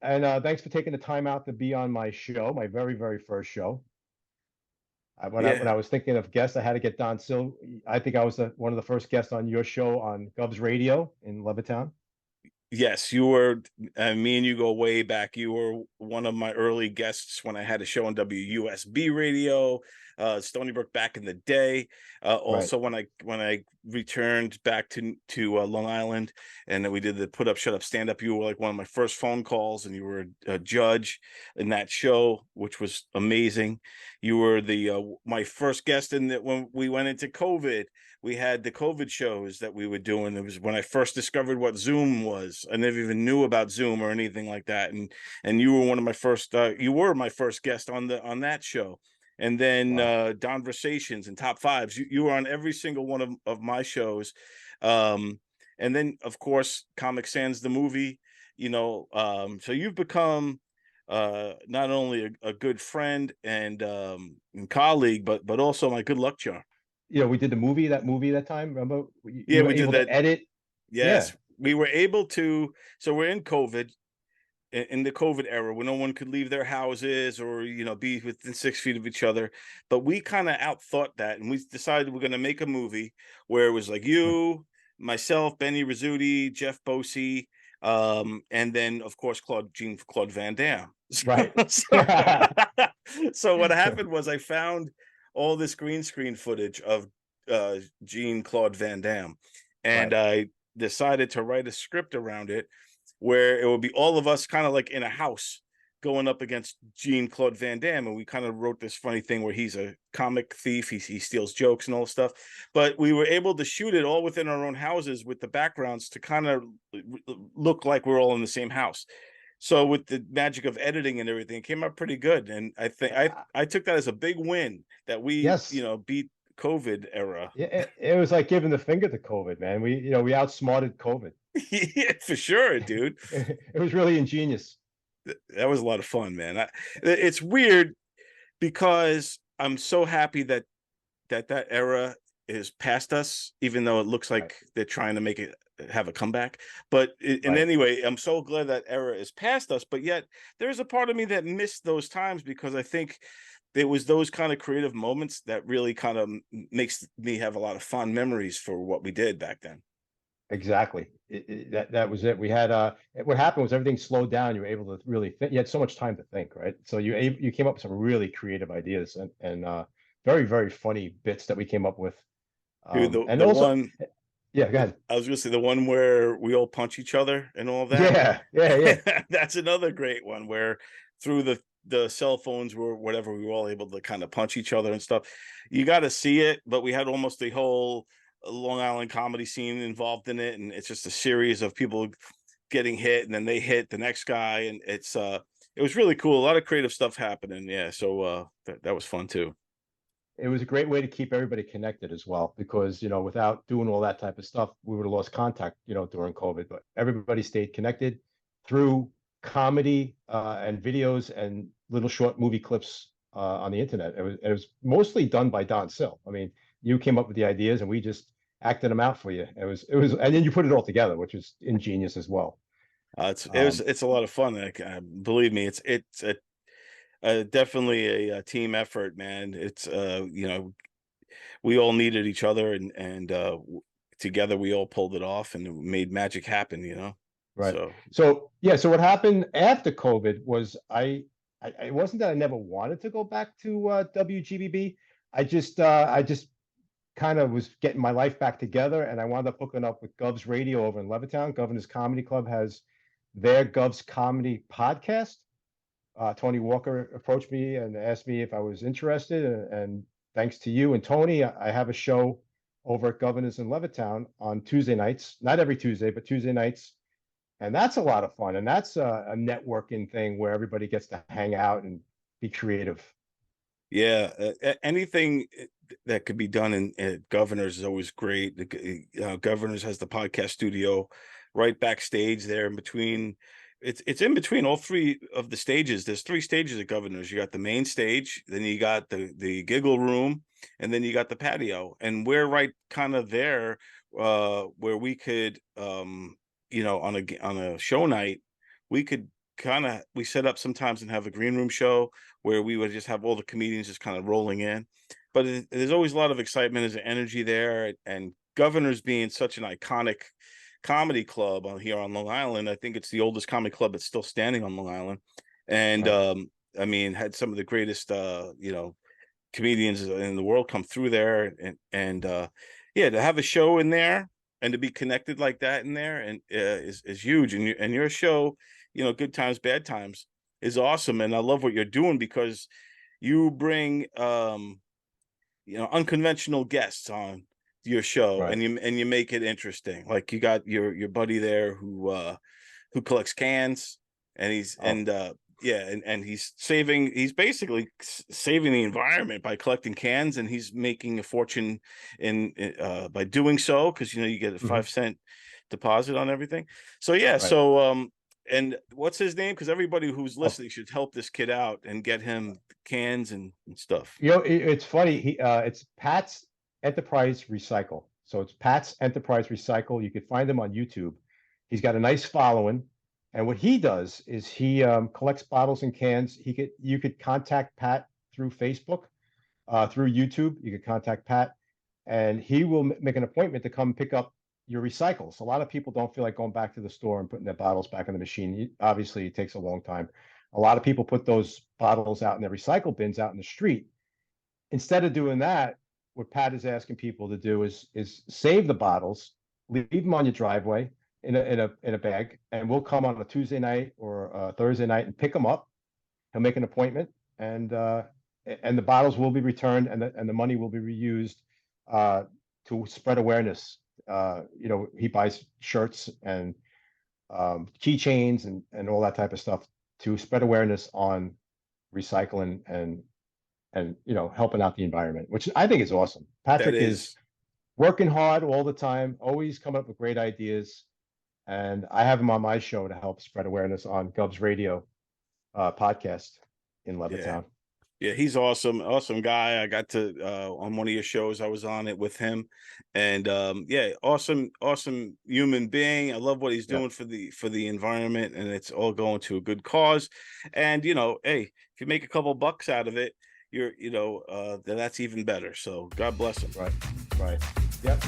And thanks for taking the time out to be on my show, my very, very first show. When I Yeah. was thinking of guests, I had to get Don Sill. I think I was one of the first guests on your show on Gov's Radio in Levittown. Yes, you were. Me and you go way back. You were one of my early guests when I had a show on WUSB radio, Stony Brook back in the day. Right. Also, when I returned back to Long Island, and then we did the Put Up, Shut Up, Stand Up. You were like one of my first phone calls, and you were a judge in that show, which was amazing. You were the my first guest in that when we went into COVID. We had the COVID shows that we were doing. It was when I first discovered what Zoom was. I never even knew about Zoom or anything like that. And you were one of my first. You were my first guest on that show. And then Wow. Conversations and Top Fives. You were on every single one of my shows. And then of course Comic Sans the movie. So you've become not only a good friend and colleague, but also my good luck charm. We did that movie that time. Remember, you Yeah, were we did able that. to edit. Yeah. Yes, we were able to. So we're in COVID, in the COVID era, where no one could leave their houses or be within 6 feet of each other. But we kind of outthought that, and we decided we're going to make a movie where it was like you, myself, Benny Rizzuti, Jeff Bosey, and then of course Claude Van Damme. Right. So, so what happened was I found all this green screen footage of Jean Claude Van Damme, and Right. I decided to write a script around it where it would be all of us kind of like in a house going up against Jean Claude Van Damme. And we kind of wrote this funny thing where he's a comic thief. He steals jokes and all stuff. But we were able to shoot it all within our own houses with the backgrounds to kind of look like we're all in the same house. So with the magic of editing and everything, it came out pretty good. And I think I took that as a big win that we, Yes. beat COVID era. Yeah, it was like giving the finger to COVID, man. We outsmarted COVID. Yeah, for sure, dude. It was really ingenious. That was a lot of fun, man. It's weird because I'm so happy that era is past us, even though it looks Right. like they're trying to make it have a comeback. But in Right. any way, I'm so glad that era is past us. But yet, there's a part of me that missed those times because I think it was those kind of creative moments that really kind of makes me have a lot of fond memories for what we did back then. Exactly. That was it. We had what happened was everything slowed down. You were able to really think. You had so much time to think, right? So you came up with some really creative ideas and very, very funny bits that we came up with. Dude, And the also, one yeah, go ahead. I was gonna say the one where we all punch each other and all that. Yeah, yeah, yeah. That's another great one where through the cell phones or whatever, we were all able to kind of punch each other and stuff. You got to see it, but we had almost the whole Long Island comedy scene involved in it, and it's just a series of people getting hit, and then they hit the next guy, and it was really cool. A lot of creative stuff happening. Yeah, so that was fun too. It was a great way to keep everybody connected as well, because without doing all that type of stuff, we would have lost contact, during COVID. But everybody stayed connected through comedy and videos and little short movie clips on the internet. It was mostly done by Don Sill. I mean, you came up with the ideas and we just acted them out for you. It was, and then you put it all together, which was ingenious as well. Um, It's a lot of fun. Like, believe me, it's definitely a team effort, man. It's we all needed each other, and together we all pulled it off and made magic happen. Right. So So yeah, so what happened after COVID was I it wasn't that I never wanted to go back to WGBB. I just kind of was getting my life back together and I wound up hooking up with Gov's Radio over in Levittown. Governor's Comedy Club has their Gov's Comedy podcast. Tony Walker approached me and asked me if I was interested, and thanks to you and Tony, I have a show over at Governor's in Levittown on Tuesday nights, not every Tuesday, but Tuesday nights, and that's a lot of fun. And that's a networking thing where everybody gets to hang out and be creative. yeah, anything that could be done in Governors is always great. Governors has the podcast studio right backstage there in between. It's in between all three of the stages. There's three stages at Governors. You got the main stage, then you got the giggle room, and then you got the patio. And we're right kind of there, where we could, on a show night, we could we set up sometimes and have a green room show where we would just have all the comedians just kind of rolling in. But there's always a lot of excitement, there's energy there, and Governors being such an iconic comedy club on here on Long Island, I think it's the oldest comedy club that's still standing on Long Island. And Right. I mean, had some of the greatest comedians in the world come through there, and yeah, to have a show in there and to be connected like that in there and is huge. And your show, Good Times Bad Times, is awesome, and I love what you're doing because you bring unconventional guests on your show, Right. and you make it interesting. Like you got your buddy there who collects cans, and he's Oh, and yeah, and he's basically saving the environment by collecting cans, and he's making a fortune in by doing so, because you get a mhm, 5 cent deposit on everything. So yeah, right. and what's his name? Because everybody who's Oh, listening should help this kid out and get him cans and stuff. it's funny. It's Pat's Enterprise Recycle. So it's Pat's Enterprise Recycle. You could find him on YouTube. He's got a nice following, and what he does is he collects bottles and cans. You could contact Pat through Facebook, through YouTube. You could contact Pat, and he will make an appointment to come pick up your recycles. A lot of people don't feel like going back to the store and putting their bottles back in the machine. Obviously, it takes a long time. A lot of people put those bottles out in their recycle bins out in the street. Instead of doing that, what Pat is asking people to do is save the bottles, leave them on your driveway in a bag, and we'll come on a Tuesday night or a Thursday night and pick them up. He'll make an appointment, and the bottles will be returned, and the money will be reused uh, to spread awareness. He buys shirts and keychains and all that type of stuff to spread awareness on recycling and helping out the environment, which I think is awesome. That Patrick is is working hard all the time, always coming up with great ideas, and I have him on my show to help spread awareness on Gub's Radio podcast in Yeah. Levittown. Yeah, he's awesome guy. I got to on one of your shows, I was on it with him, and yeah, awesome human being. I love what he's Yeah, doing for the environment, and it's all going to a good cause. And hey, if you make a couple bucks out of it, then that's even better. So God bless him. right, right. Yep.